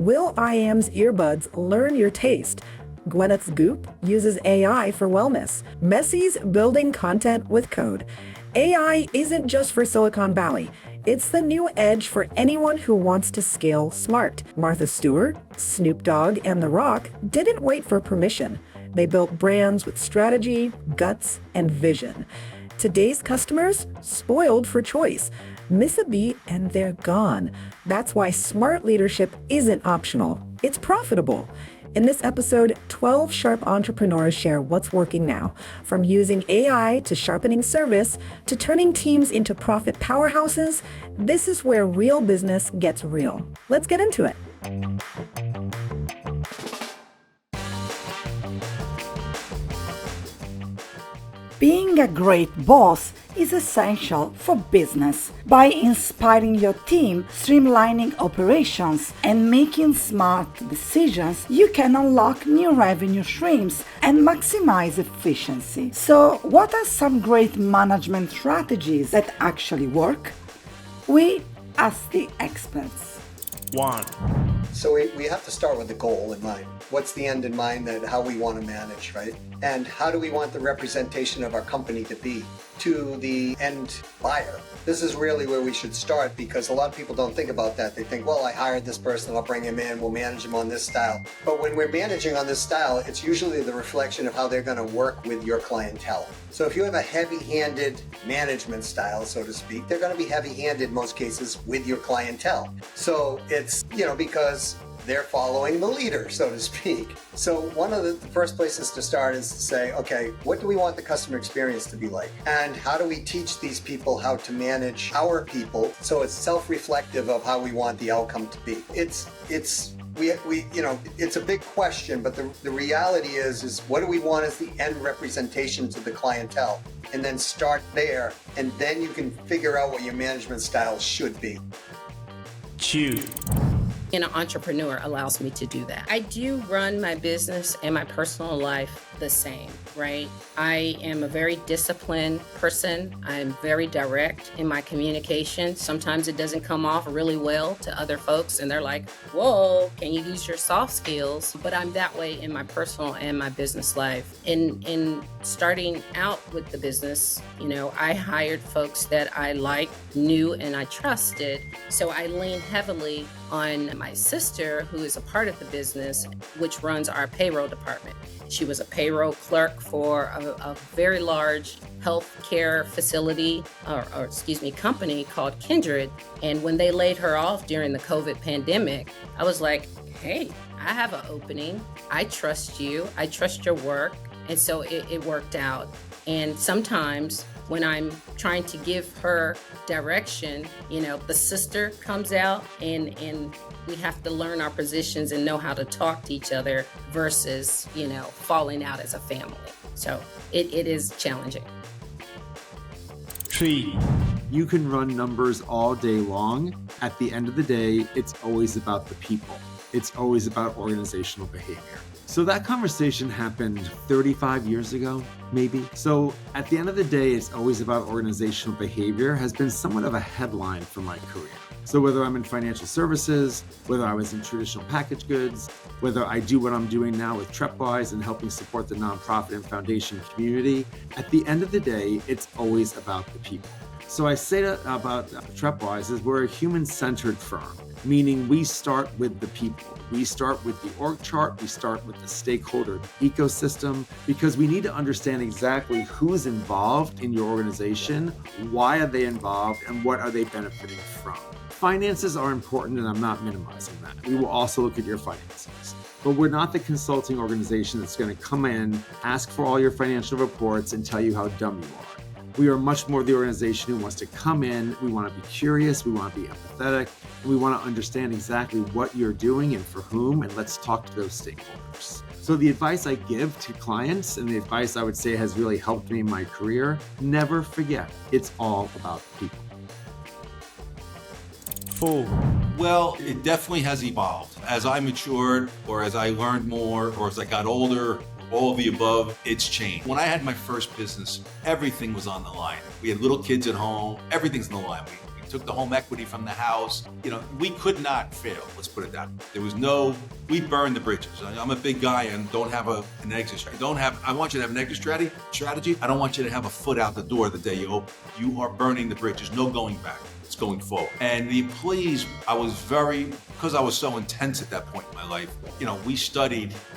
Will.i.am's earbuds learn your taste. Gwyneth's Goop uses AI for wellness. Messi's building content with code. AI isn't just for Silicon Valley. It's the new edge for anyone who wants to scale smart. Martha Stewart, Snoop Dogg, and The Rock didn't wait for permission. They built brands with strategy, guts, and vision. Today's customers, spoiled for choice. Miss a beat and they're gone. That's why smart leadership isn't optional. It's profitable. In this episode, 12 sharp entrepreneurs share what's working now, from using AI to sharpening service to turning teams into profit powerhouses. This is where real business gets real. Let's get into it. Being a great boss is essential for business. By inspiring your team, streamlining operations, and making smart decisions, you can unlock new revenue streams and maximize efficiency. So, what are some great management strategies that actually work? We ask the experts. 1. So we have to start with the goal in mind. What's the end in mind, that how we want to manage, right? And how do we want the representation of our company to be to the end buyer? This is really where we should start, because a lot of people don't think about that. They think, well, I hired this person, I'll bring him in, we'll manage him on this style. But when we're managing on this style, it's usually the reflection of how they're going to work with your clientele. So if you have a heavy-handed management style, so to speak, they're going to be heavy-handed in most cases with your clientele. So it's, because they're following the leader, so to speak. So one of the first places to start is to say, okay, what do we want the customer experience to be like? And how do we teach these people how to manage our people so it's self-reflective of how we want the outcome to be? It's a big question, but the reality is what do we want as the end representation to the clientele? And then start there, and then you can figure out what your management style should be. 2. Being an entrepreneur allows me to do that. I do run my business and my personal life the same, right? I am a very disciplined person. I'm very direct in my communication. Sometimes it doesn't come off really well to other folks, and they're like, whoa, can you use your soft skills? But I'm that way in my personal and my business life. In starting out with the business, I hired folks that I liked, knew, and I trusted. So I leaned heavily on my sister, who is a part of the business, which runs our payroll department. She was a payroll clerk for a very large healthcare facility, company called Kindred. And when they laid her off during the COVID pandemic, I was like, hey, I have an opening. I trust you. I trust your work. And so it worked out. And sometimes when I'm trying to give her direction, the sister comes out and we have to learn our positions and know how to talk to each other versus, falling out as a family. So it is challenging. 3. You can run numbers all day long. At the end of the day, it's always about the people. It's always about organizational behavior. So that conversation happened 35 years ago, maybe. So at the end of the day, it's always about organizational behavior has been somewhat of a headline for my career. So whether I'm in financial services, whether I was in traditional packaged goods, whether I do what I'm doing now with Trepwise and helping support the nonprofit and foundation community, at the end of the day, it's always about the people. So I say that about Trepwise is we're a human-centered firm, meaning we start with the people. We start with the org chart, we start with the stakeholder ecosystem, because we need to understand exactly who's involved in your organization, why are they involved, and what are they benefiting from. Finances are important, and I'm not minimizing that. We will also look at your finances. But we're not the consulting organization that's going to come in, ask for all your financial reports, and tell you how dumb you are. We are much more the organization who wants to come in, we want to be curious, we want to be empathetic, and we want to understand exactly what you're doing and for whom, and let's talk to those stakeholders. So the advice I give to clients, and the advice I would say has really helped me in my career, never forget, it's all about people. 4. Well, it definitely has evolved. As I matured, or as I learned more, or as I got older, all of the above, it's changed. When I had my first business, everything was on the line. We had little kids at home, everything's on the line. We took the home equity from the house. We could not fail. Let's put it that way. There was no, we burned the bridges. I'm a big guy and don't have an exit strategy. I want you to have an exit strategy. I don't want you to have a foot out the door the day you open. You are burning the bridges. No going back. It's going forward. And the employees, because I was so intense at that point in my life,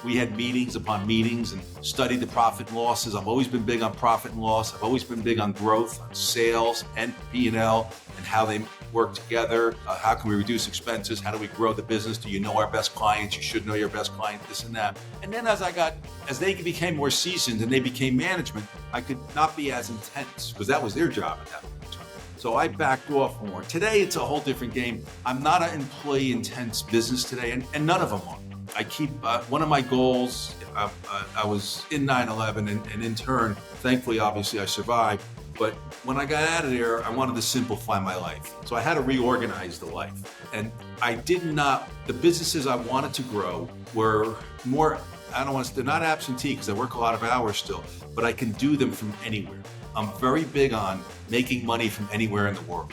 we had meetings upon meetings and studied the profit and losses. I've always been big on profit and loss. I've always been big on growth, on sales and P&L and how they work together. How can we reduce expenses? How do we grow the business? Do you know our best clients? You should know your best client, this and that. And then as they became more seasoned and they became management, I could not be as intense because that was their job at that point. So I backed off more. Today, it's a whole different game. I'm not an employee-intense business today, and none of them are. I keep, one of my goals, I was in 9/11 and in turn, thankfully, obviously, I survived. But when I got out of there, I wanted to simplify my life. So I had to reorganize the life. And the businesses I wanted to grow were more, they're not absentee because I work a lot of hours still, but I can do them from anywhere. I'm very big on making money from anywhere in the world.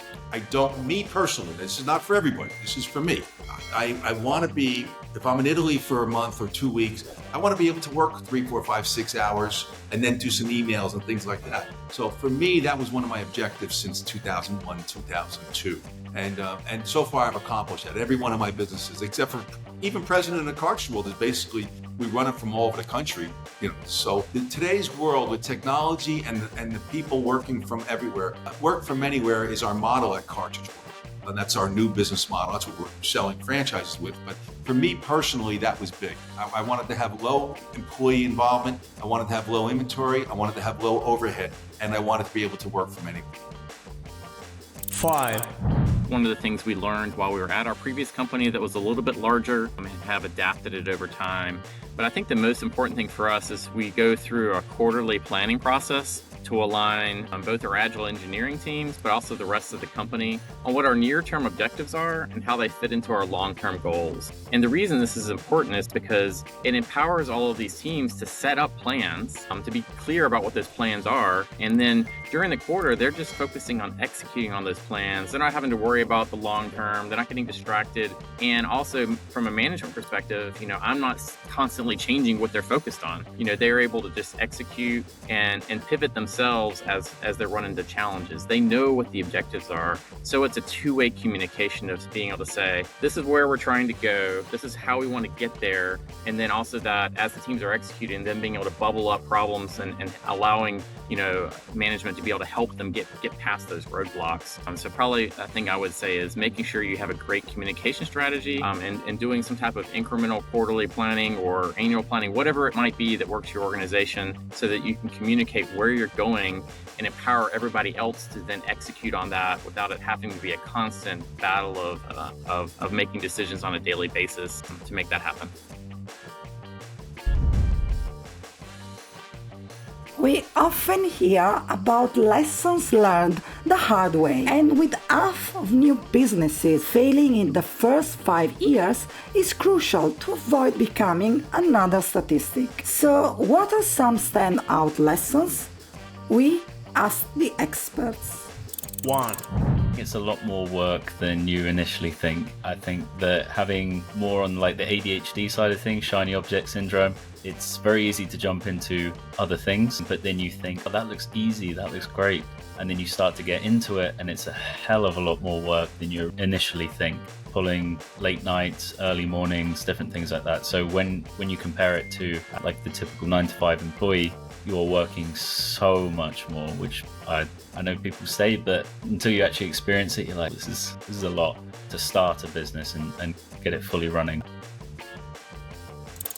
Me personally, this is not for everybody, this is for me. I want to be, if I'm in Italy for a month or 2 weeks, I want to be able to work 3, 4, 5, 6 hours and then do some emails and things like that. So for me, that was one of my objectives since 2001, 2002. And so far I've accomplished that. Every one of my businesses, except for even President of Carts World, is basically, we run it from all over the country. So in today's world with technology and the people working from everywhere, work from anywhere is our model at Cartridge World. And that's our new business model. That's what we're selling franchises with. But for me personally, that was big. I wanted to have low employee involvement. I wanted to have low inventory. I wanted to have low overhead. And I wanted to be able to work from anywhere. 5. One of the things we learned while we were at our previous company that was a little bit larger and have adapted it over time. But I think the most important thing for us is we go through a quarterly planning process to align both our agile engineering teams, but also the rest of the company on what our near-term objectives are and how they fit into our long-term goals. And the reason this is important is because it empowers all of these teams to set up plans, to be clear about what those plans are. And then during the quarter, they're just focusing on executing on those plans. They're not having to worry about the long-term. They're not getting distracted. And also from a management perspective, I'm not constantly changing what they're focused on. They're able to just execute and pivot themselves as they're running into challenges. They know what the objectives are. So it's a two-way communication of being able to say, this is where we're trying to go. This is how we want to get there. And then also that as the teams are executing, them being able to bubble up problems and allowing, management to be able to help them get past those roadblocks. So probably a thing I would say is making sure you have a great communication strategy and doing some type of incremental quarterly planning or annual planning, whatever it might be that works your organization, so that you can communicate where you're going and empower everybody else to then execute on that without it having to be a constant battle of making decisions on a daily basis to make that happen. We often hear about lessons learned the hard way, and with half of new businesses failing in the first 5 years, it's crucial to avoid becoming another statistic. So, what are some standout lessons? We ask the experts. 1. It's a lot more work than you initially think. I think that having more on the ADHD side of things, shiny object syndrome, it's very easy to jump into other things, but then you think, oh, that looks easy, that looks great. And then you start to get into it and it's a hell of a lot more work than you initially think. Pulling late nights, early mornings, different things like that. So when you compare it to the typical 9-to-5 employee, you're working so much more, which I know people say, but until you actually experience it, you're like, this is a lot to start a business and get it fully running.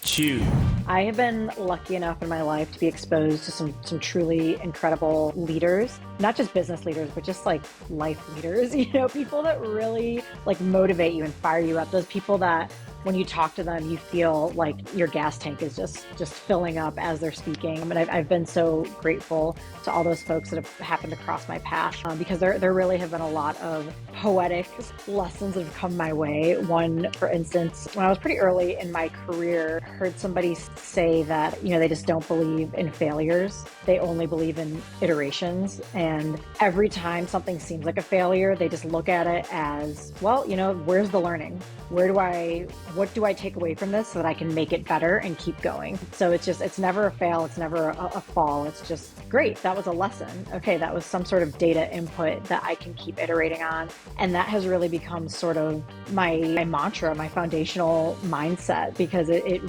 2. I have been lucky enough in my life to be exposed to some truly incredible leaders, not just business leaders, but just life leaders, people that really motivate you and fire you up. Those people that when you talk to them, you feel like your gas tank is just filling up as they're speaking. I mean, I've been so grateful to all those folks that have happened to cross my path because there really have been a lot of poetic lessons that have come my way. One, for instance, when I was pretty early in my career, I heard somebody say that, they just don't believe in failures. They only believe in iterations. And every time something seems like a failure, they just look at it as, well, where's the learning? What do I take away from this so that I can make it better and keep going? So it's never a fail. It's never a fall. It's just great. That was a lesson. Okay. That was some sort of data input that I can keep iterating on. And that has really become sort of my mantra, my foundational mindset, because it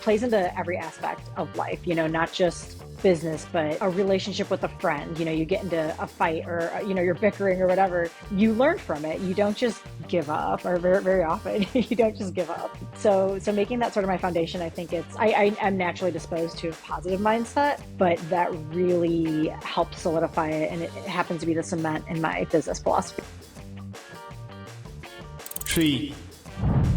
plays into every aspect of life, not just business, but a relationship with a friend. You get into a fight or, you're bickering or whatever, you learn from it. You don't just give up, or very, very often you don't just give up. So making that sort of my foundation, I think I'm naturally disposed to a positive mindset, but that really helps solidify it. And it happens to be the cement in my business philosophy. 3,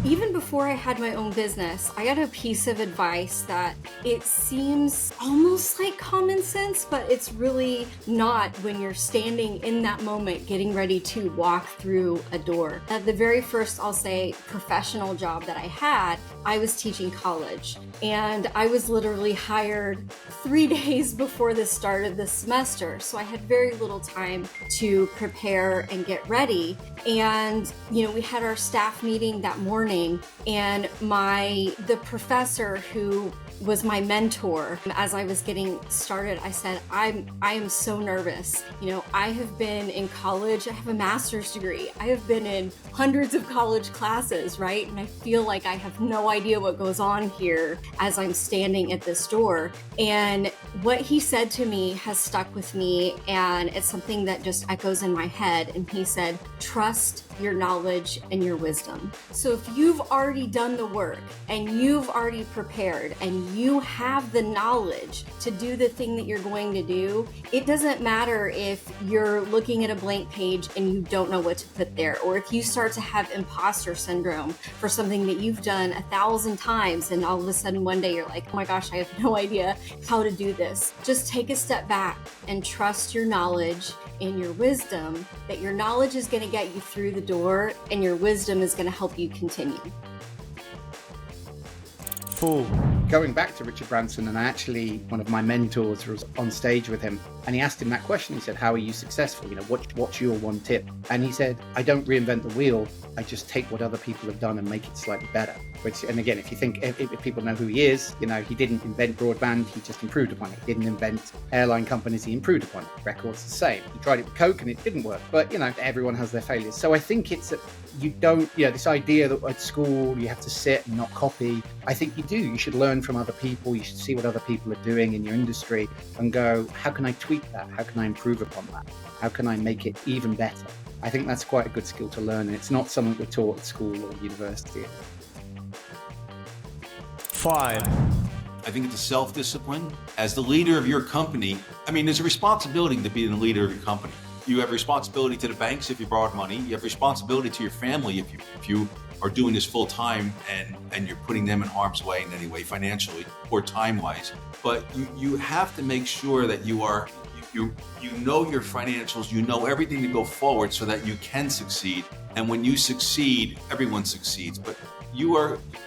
Even before I had my own business, I got a piece of advice that it seems almost like common sense, but it's really not when you're standing in that moment getting ready to walk through a door. At the very first, I'll say, professional job that I had, I was teaching college, and I was literally hired 3 days before the start of the semester. So I had very little time to prepare and get ready. And, we had our staff meeting that morning, and the professor who was my mentor, as I was getting started, I said, I am so nervous. I have been in college, I have a master's degree. I have been in hundreds of college classes, right? And I feel like I have no idea what goes on here as I'm standing at this door. And what he said to me has stuck with me, and it's something that just echoes in my head. And he said, trust your knowledge and your wisdom. So if you've already done the work and you've already prepared and you have the knowledge to do the thing that you're going to do, it doesn't matter if you're looking at a blank page and you don't know what to put there, or if you start to have imposter syndrome for something that you've done 1,000 times and all of a sudden one day you're like, oh my gosh, I have no idea how to do this. Just take a step back and trust your knowledge and your wisdom, that your knowledge is going to get you through the door and your wisdom is going to help you continue. 4, Going back to Richard Branson, and one of my mentors was on stage with him, and he asked him that question. He said, how are you successful? What's your one tip? And he said, I don't reinvent the wheel. I just take what other people have done and make it slightly better. And again, if you think, if people know who he is, he didn't invent broadband, he just improved upon it. He didn't invent airline companies, he improved upon it. Records the same. He tried it with Coke and it didn't work. But, everyone has their failures. So I think it's that you don't, this idea that at school you have to sit and not copy. I think you do. You should learn from other people. You should see what other people are doing in your industry and go, how can I tweak that? How can I improve upon that? How can I make it even better? I think that's quite a good skill to learn, and it's not something we're taught at school or university. 5, I think it's a self-discipline. As the leader of your company, there's a responsibility to be the leader of your company. You have responsibility to the banks if you borrowed money. You have responsibility to your family if you are doing this full time and you're putting them in harm's way in any way, financially or time-wise. But you have to make sure that you know your financials, you know everything to go forward so that you can succeed. And when you succeed, everyone succeeds. But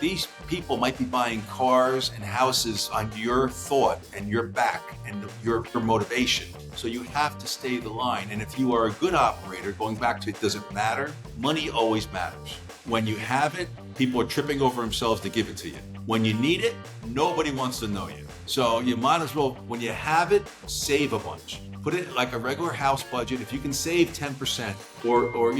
these people might be buying cars and houses on your thought and your back and your motivation. So you have to stay the line. And if you are a good operator, going back to it doesn't matter, money always matters. When you have it, people are tripping over themselves to give it to you. When you need it, nobody wants to know you. So you might as well, when you have it, save a bunch. Put it like a regular house budget. If you can save 10% or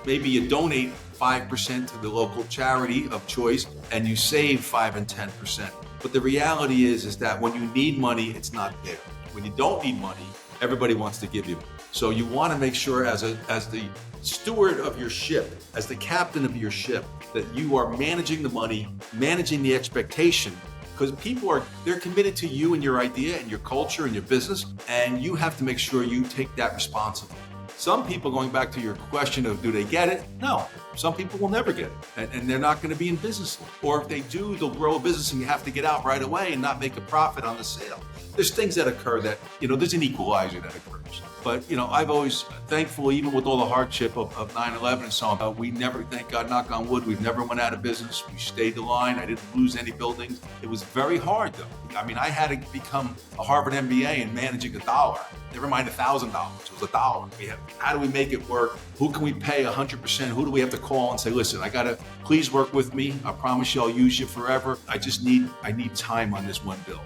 maybe you donate 5% to the local charity of choice and you save 5 and 10%. But the reality is that when you need money, it's not there. When you don't need money, everybody wants to give you. So you want to make sure as the steward of your ship, as the captain of your ship, that you are managing the money, managing the expectation, because people they're committed to you and your idea and your culture and your business, and you have to make sure you take that responsibility. Some people, going back to your question of do they get it? No. Some people will never get it, and they're not going to be in business. Or if they do, they'll grow a business and you have to get out right away and not make a profit on the sale. There's things that occur that, there's an equalizer that occurs. But, I've always, thankful, even with all the hardship of 9/11 and so on, we never, thank God, knock on wood, we've never went out of business. We stayed the line. I didn't lose any buildings. It was very hard, though. I had to become a Harvard MBA and managing $1. Never mind $1,000. It was $1. How do we make it work? Who can we pay 100%? Who do we have to call and say, listen, please work with me. I promise you I'll use you forever. I need time on this one bill.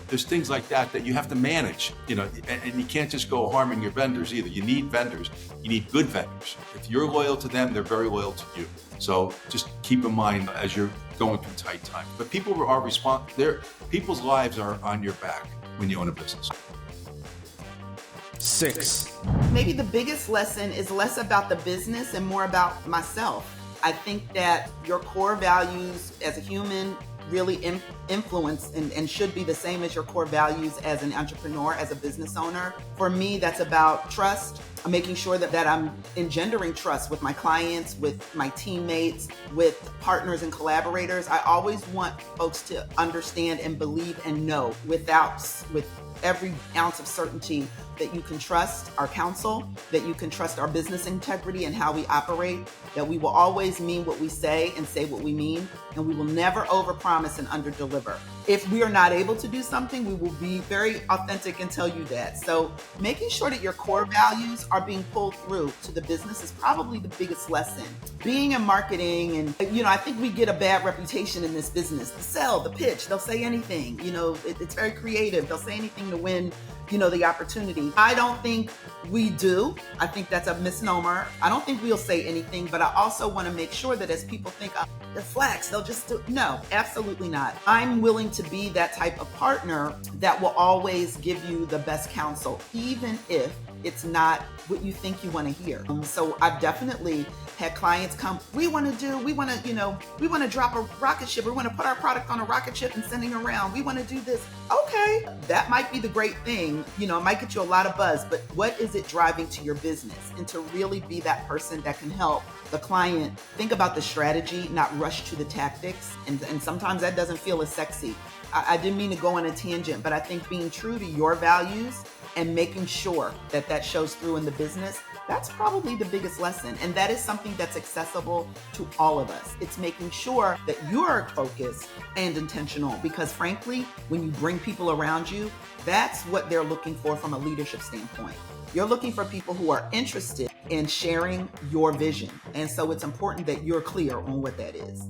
There's things like that you have to manage, and you can't just go harming your vendors either. You need vendors. You need good vendors. If you're loyal to them, they're very loyal to you. So just keep in mind as you're going through tight times. But people are people's lives are on your back when you own a business. 6. Maybe the biggest lesson is less about the business and more about myself. I think that your core values as a human really influence and should be the same as your core values as an entrepreneur, as a business owner. For me, that's about trust. I'm making sure that I'm engendering trust with my clients, with my teammates, with partners and collaborators. I always want folks to understand and believe and know with every ounce of certainty that you can trust our counsel, that you can trust our business integrity and how we operate, that we will always mean what we say and say what we mean, and we will never overpromise and underdeliver. If we are not able to do something, we will be very authentic and tell you that. So making sure that your core values are being pulled through to the business is probably the biggest lesson. Being in marketing, and I think we get a bad reputation in this business. The sell, the pitch, they'll say anything. It's very creative. They'll say anything to win the opportunity. I don't think we do. I think that's a misnomer. I don't think we'll say anything, but I also want to make sure that as people think, oh, they're flex, they'll just do. No, absolutely not. I'm willing to be that type of partner that will always give you the best counsel, even if it's not what you think you want to hear. So I've definitely had clients come, we want to drop a rocket ship. We want to put our product on a rocket ship and sending around. We want to do this. Okay, that might be the great thing. It might get you a lot of buzz, but what is it driving to your business? And to really be that person that can help the client think about the strategy, not rush to the tactics. And sometimes that doesn't feel as sexy. I didn't mean to go on a tangent, but I think being true to your values and making sure that shows through in the business, that's probably the biggest lesson. And that is something that's accessible to all of us. It's making sure that you're focused and intentional, because frankly, when you bring people around you, that's what they're looking for from a leadership standpoint. You're looking for people who are interested in sharing your vision. And so it's important that you're clear on what that is.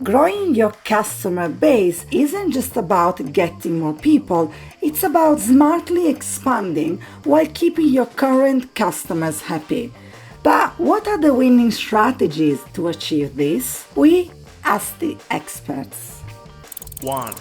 Growing your customer base isn't just about getting more people, it's about smartly expanding while keeping your current customers happy. But what are the winning strategies to achieve this? We ask the experts. 1.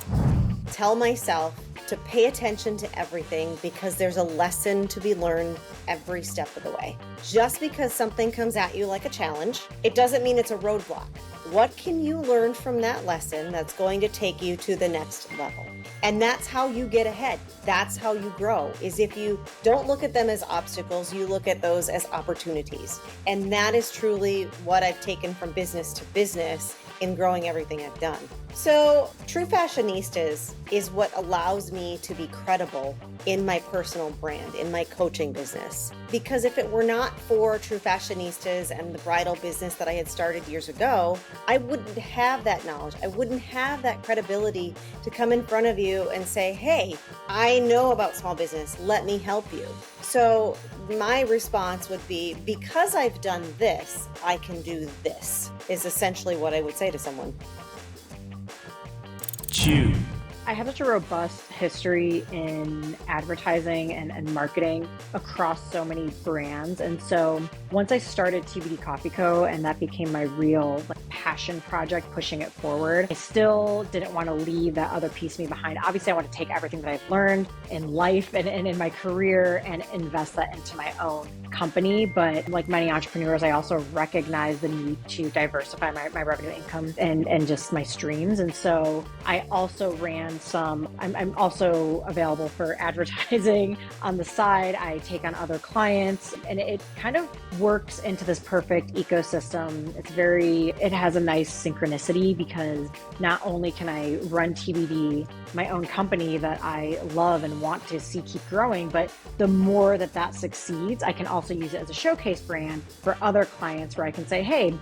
Tell myself to pay attention to everything because there's a lesson to be learned every step of the way. Just because something comes at you like a challenge, it doesn't mean it's a roadblock. What can you learn from that lesson that's going to take you to the next level? And that's how you get ahead. That's how you grow, is if you don't look at them as obstacles, you look at those as opportunities. And that is truly what I've taken from business to business in growing everything I've done. So True Fashionistas is what allows me to be credible in my personal brand, in my coaching business. Because if it were not for True Fashionistas and the bridal business that I had started years ago, I wouldn't have that knowledge. I wouldn't have that credibility to come in front of you and say, hey, I know about small business, let me help you. So my response would be, because I've done this, I can do this, is essentially what I would say to someone. 2. I have such a robust history in advertising and marketing across so many brands. And so once I started TBD Coffee Co. and that became my real passion project, pushing it forward, I still didn't want to leave that other piece of me behind. Obviously, I want to take everything that I've learned in life and in my career and invest that into my own company, but like many entrepreneurs, I also recognize the need to diversify my revenue income and just my streams. And so I also ran I'm also available for advertising on the side. I take on other clients, and it kind of works into this perfect ecosystem. It has a nice synchronicity, because not only can I run TBD, my own company that I love and want to see keep growing, but the more that succeeds, I can also use it as a showcase brand for other clients, where I can say, hey,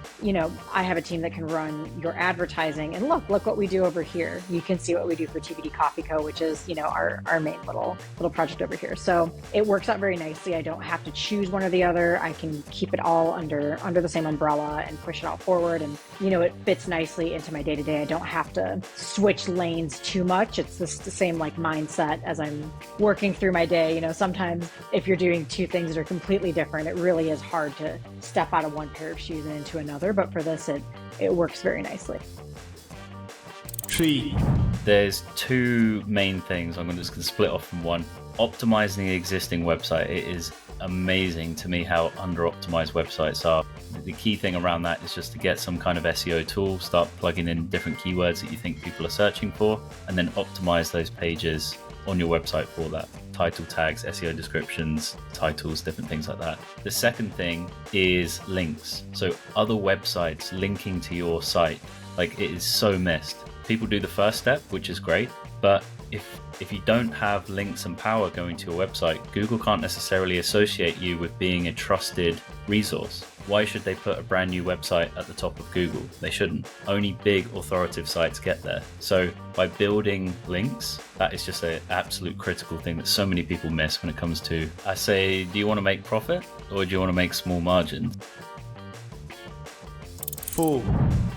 I have a team that can run your advertising, and look what we do over here. You can see what we do for TBD Coffee Co., which is, our main little project over here. So it works out very nicely. I don't have to choose one or the other. I can keep it all under the same umbrella and push it all forward. And, it fits nicely into my day-to-day. I don't have to switch lanes too much. It's the same mindset as I'm working through my day. Sometimes if you're doing two things that are completely different, it really is hard to step out of one pair of shoes and into another. But for this, it works very nicely. 3. There's two main things. I'm just going to split off from one. Optimizing the existing website. It is amazing to me how under-optimized websites are. The key thing around that is just to get some kind of SEO tool, start plugging in different keywords that you think people are searching for, and then optimize those pages on your website for that. Title tags, SEO descriptions, titles, different things like that. The second thing is links. So other websites linking to your site, it is so missed. People do the first step, which is great, but if you don't have links and power going to your website, Google can't necessarily associate you with being a trusted resource. Why should they put a brand new website at the top of Google? They shouldn't. Only big authoritative sites get there. So by building links, that is just an absolute critical thing that so many people miss when it comes to, I say, do you want to make profit or do you want to make small margins? 4.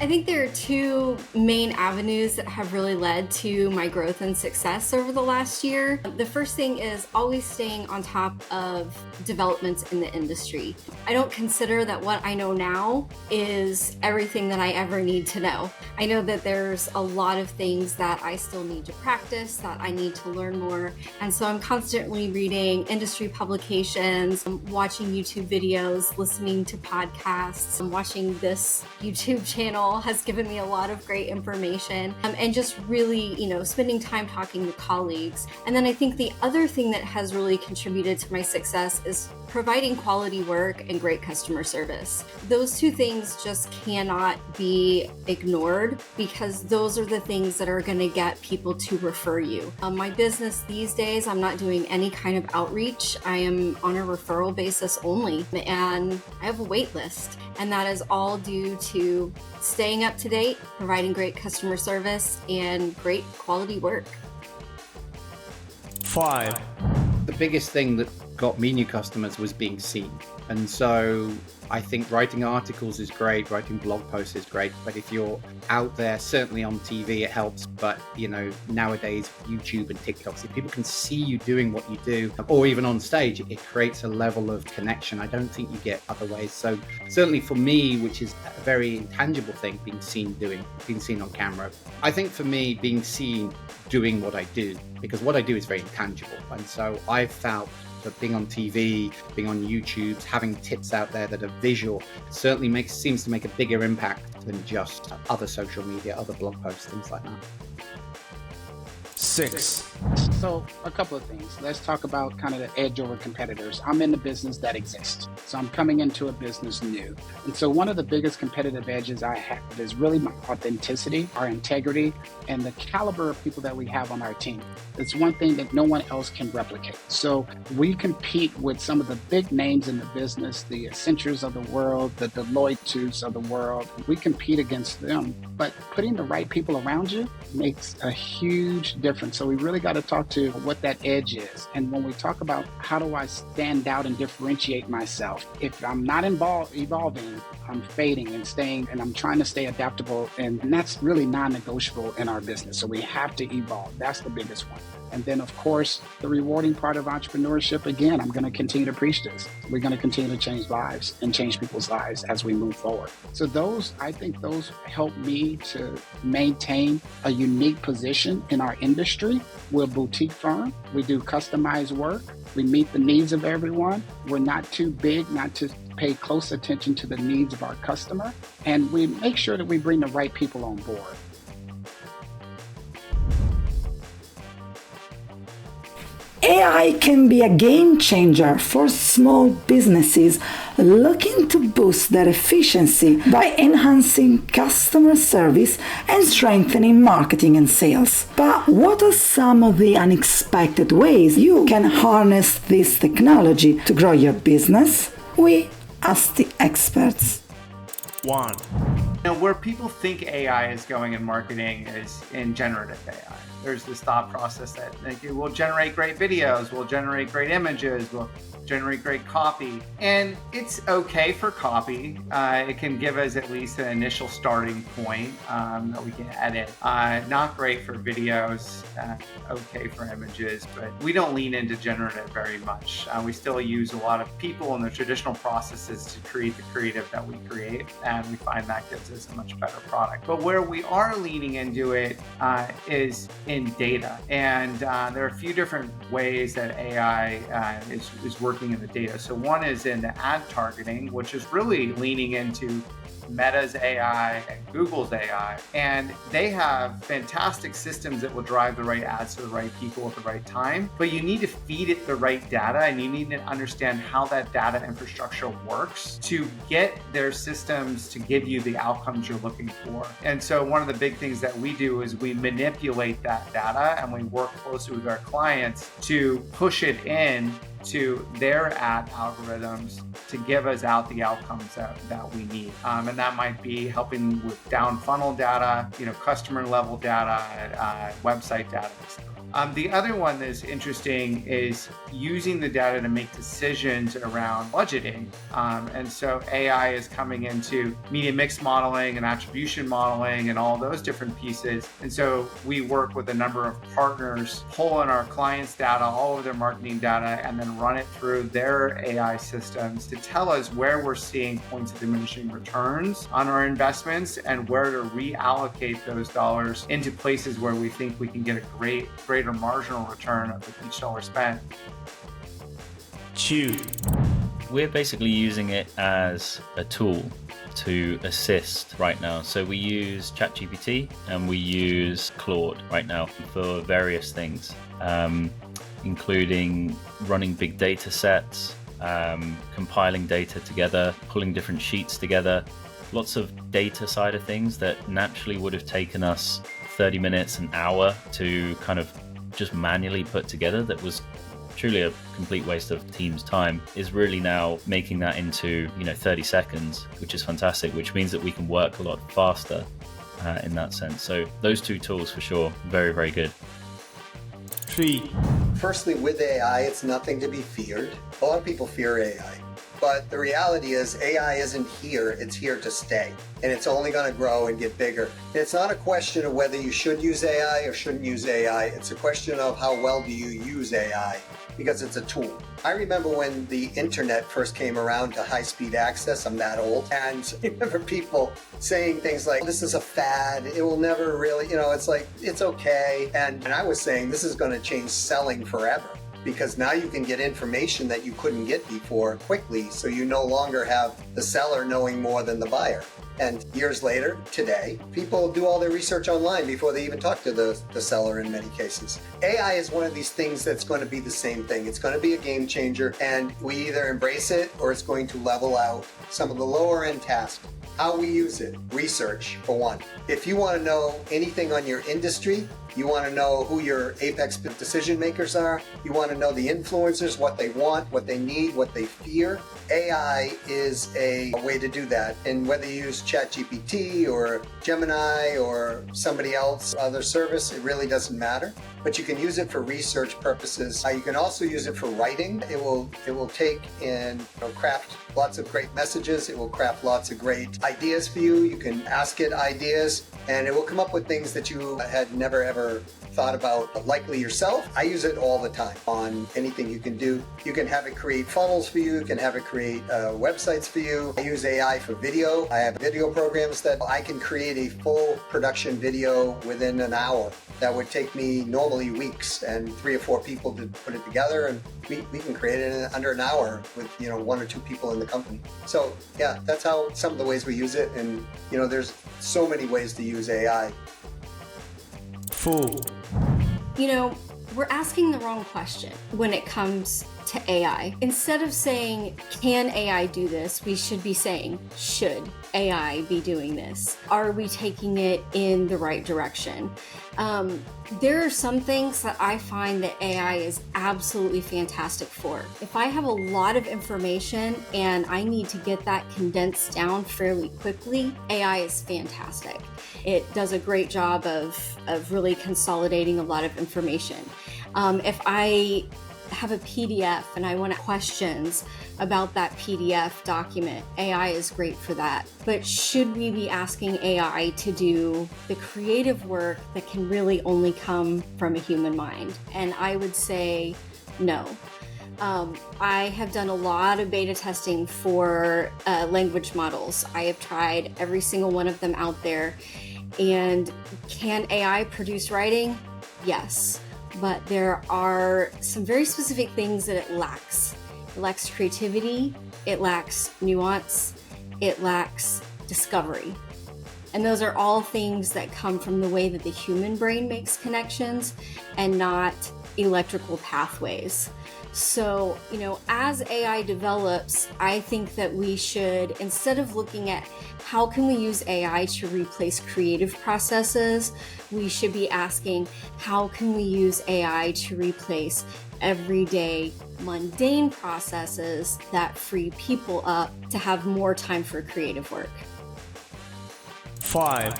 I think there are two main avenues that have really led to my growth and success over the last year. The first thing is always staying on top of developments in the industry. I don't consider that what I know now is everything that I ever need to know. I know that there's a lot of things that I still need to practice, that I need to learn more. And so I'm constantly reading industry publications, watching YouTube videos, listening to podcasts, watching this YouTube channel has given me a lot of great information, and just really, spending time talking to colleagues. And then I think the other thing that has really contributed to my success is providing quality work and great customer service. Those two things just cannot be ignored, because those are the things that are going to get people to refer you. My business these days, I'm not doing any kind of outreach. I am on a referral basis only, and I have a wait list. And that is all due to staying up to date, providing great customer service, and great quality work. 5. The biggest thing that got me new customers was being seen. And so I think writing articles is great, writing blog posts is great, but if you're out there, certainly on TV, it helps. But, nowadays, YouTube and TikTok, if people can see you doing what you do, or even on stage, it creates a level of connection I don't think you get other ways. So certainly for me, which is a very intangible thing, being seen on camera. I think for me, being seen doing what I do, because what I do is very intangible. And so I've felt that being on TV, being on YouTube, having tips out there that are visual, certainly seems to make a bigger impact than just other social media, other blog posts, things like that. 6. So a couple of things. Let's talk about kind of the edge over competitors. I'm in the business that exists. So I'm coming into a business new. And so one of the biggest competitive edges I have is really my authenticity, our integrity, and the caliber of people that we have on our team. It's one thing that no one else can replicate. So we compete with some of the big names in the business, the Accentures of the world, the Deloittes of the world. We compete against them, but putting the right people around you makes a huge difference. So we really got to talk to what that edge is. And when we talk about how do I stand out and differentiate myself, if I'm not evolving, I'm fading and staying, and I'm trying to stay adaptable. And that's really non-negotiable in our business. So we have to evolve. That's the biggest one. And then, of course, the rewarding part of entrepreneurship, again, I'm going to continue to preach this. We're going to continue to change lives and change people's lives as we move forward. So I think those help me to maintain a unique position in our industry. We're a boutique firm. We do customized work. We meet the needs of everyone. We're not too big not to pay close attention to the needs of our customer. And we make sure that we bring the right people on board. AI can be a game changer for small businesses looking to boost their efficiency by enhancing customer service and strengthening marketing and sales. But what are some of the unexpected ways you can harness this technology to grow your business? We ask the experts. 1. Where people think AI is going in marketing is in generative AI. There's this thought process that we'll generate great videos, we'll generate great images, we'll generate great copy. And it's okay for copy. It can give us at least an initial starting point that we can edit. Not great for videos, okay for images, but we don't lean into generative very much. We still use a lot of people and the traditional processes to create the creative that we create, and we find that gives us a much better product. But where we are leaning into it is in data. And there are a few different ways that AI is working in the data. So one is in the ad targeting, which is really leaning into Meta's AI and Google's AI, and they have fantastic systems that will drive the right ads to the right people at the right time, but you need to feed it the right data, and you need to understand how that data infrastructure works to get their systems to give you the outcomes you're looking for. And so one of the big things that we do is we manipulate that data, and we work closely with our clients to push it in to their ad algorithms to give us out the outcomes that we need. And that might be helping with down funnel data, customer level data, website data, etc. The other one that's interesting is using the data to make decisions around budgeting. And so AI is coming into media mix modeling and attribution modeling and all those different pieces. And so we work with a number of partners, pull in our clients' data, all of their marketing data, and then run it through their AI systems to tell us where we're seeing points of diminishing returns on our investments and where to reallocate those dollars into places where we think we can get a greater marginal return of each dollar spent. 2. We're basically using it as a tool to assist right now. So we use ChatGPT and we use Claude right now for various things, including running big data sets, compiling data together, pulling different sheets together, lots of data side of things that naturally would have taken us 30 minutes, an hour to kind of just manually put together. That was truly a complete waste of team's time, is really now making that into 30 seconds, which is fantastic, which means that we can work a lot faster in that sense. So those two tools for sure, very, very good. 3. Firstly, with AI, it's nothing to be feared. A lot of people fear AI. But the reality is AI isn't here, it's here to stay. And it's only going to grow and get bigger. And it's not a question of whether you should use AI or shouldn't use AI. It's a question of how well do you use AI, because it's a tool. I remember when the internet first came around to high-speed access. I'm that old. And I remember people saying things like, this is a fad, it will never really, it's like, it's okay. And I was saying, this is going to change selling forever. Because now you can get information that you couldn't get before quickly, so you no longer have the seller knowing more than the buyer. And years later, today, people do all their research online before they even talk to the seller in many cases. AI is one of these things that's going to be the same thing. It's going to be a game changer, and we either embrace it or it's going to level out some of the lower end tasks. How we use it, research for one. If you want to know anything on your industry, you want to know who your apex decision makers are, you want to know the influencers, what they want, what they need, what they fear. AI is a way to do that. And whether you use ChatGPT or Gemini or somebody else, other service, it really doesn't matter. But you can use it for research purposes. You can also use it for writing. It will take and craft lots of great messages. It will craft lots of great ideas for you. You can ask it ideas, and it will come up with things that you had never ever thought about likely yourself. I use it all the time on anything you can do. You can have it create funnels for you. You can have it create websites for you. I use AI for video. I have video programs that I can create a full production video within an hour. That would take me normally normally weeks and 3 or 4 people to put it together, and we can create it in under an hour with 1 or 2 people in the company. So yeah, that's how some of the ways we use it, and there's so many ways to use AI. Full. We're asking the wrong question when it comes to AI. Instead of saying, can AI do this? We should be saying, should AI be doing this? Are we taking it in the right direction? There are some things that I find that AI is absolutely fantastic for. If I have a lot of information and I need to get that condensed down fairly quickly, AI is fantastic. It does a great job of really consolidating a lot of information. If I have a PDF and I want questions about that PDF document, AI is great for that. But should we be asking AI to do the creative work that can really only come from a human mind? And I would say no. I have done a lot of beta testing for language models. I have tried every single one of them out there. And can AI produce writing? Yes. But there are some very specific things that it lacks. It lacks creativity, it lacks nuance, it lacks discovery. And those are all things that come from the way that the human brain makes connections and not electrical pathways. So, as AI develops, I think that we should, instead of looking at how can we use AI to replace creative processes, we should be asking how can we use AI to replace everyday mundane processes that free people up to have more time for creative work. 5.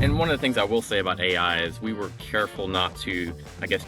And one of the things I will say about AI is we were careful not to,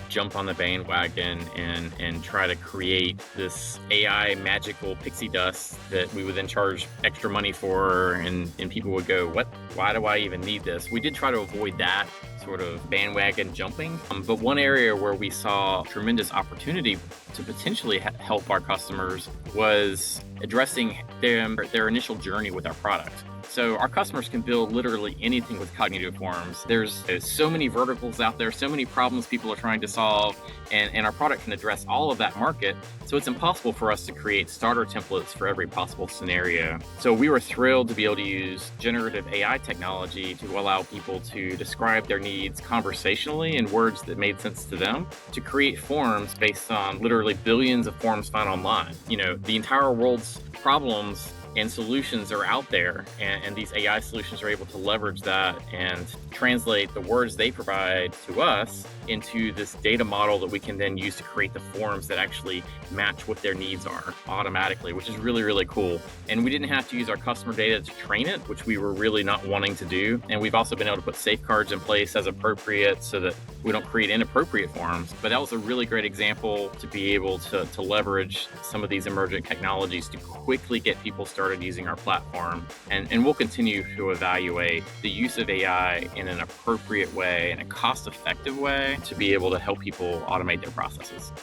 jump on the bandwagon and try to create this AI magical pixie dust that we would then charge extra money for, and people would go, what? Why do I even need this? We did try to avoid that sort of bandwagon jumping. But one area where we saw tremendous opportunity to potentially help our customers was addressing their initial journey with our product. So our customers can build literally anything with cognitive forms. There's so many verticals out there, so many problems people are trying to solve, and our product can address all of that market. So it's impossible for us to create starter templates for every possible scenario. So we were thrilled to be able to use generative AI technology to allow people to describe their needs conversationally in words that made sense to them, to create forms based on literally billions of forms found online. The entire world's problems and solutions are out there, and these AI solutions are able to leverage that and translate the words they provide to us into this data model that we can then use to create the forms that actually match what their needs are automatically, which is really, really cool. And we didn't have to use our customer data to train it, which we were really not wanting to do. And we've also been able to put safeguards in place as appropriate so that we don't create inappropriate forms. But that was a really great example to be able to leverage some of these emerging technologies to quickly get people started using our platform. And we'll continue to evaluate the use of AI in an appropriate way, in a cost-effective way, to be able to help people automate their processes.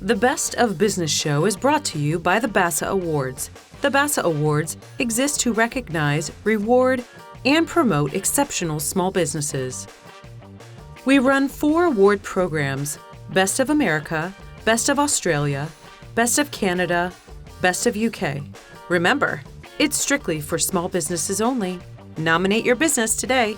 The Best of Business show is brought to you by the BASA Awards. The BASA Awards exist to recognize, reward, and promote exceptional small businesses. We run 4 award programs: Best of America, Best of Australia, Best of Canada, Best of UK. Remember, it's strictly for small businesses only. Nominate your business today.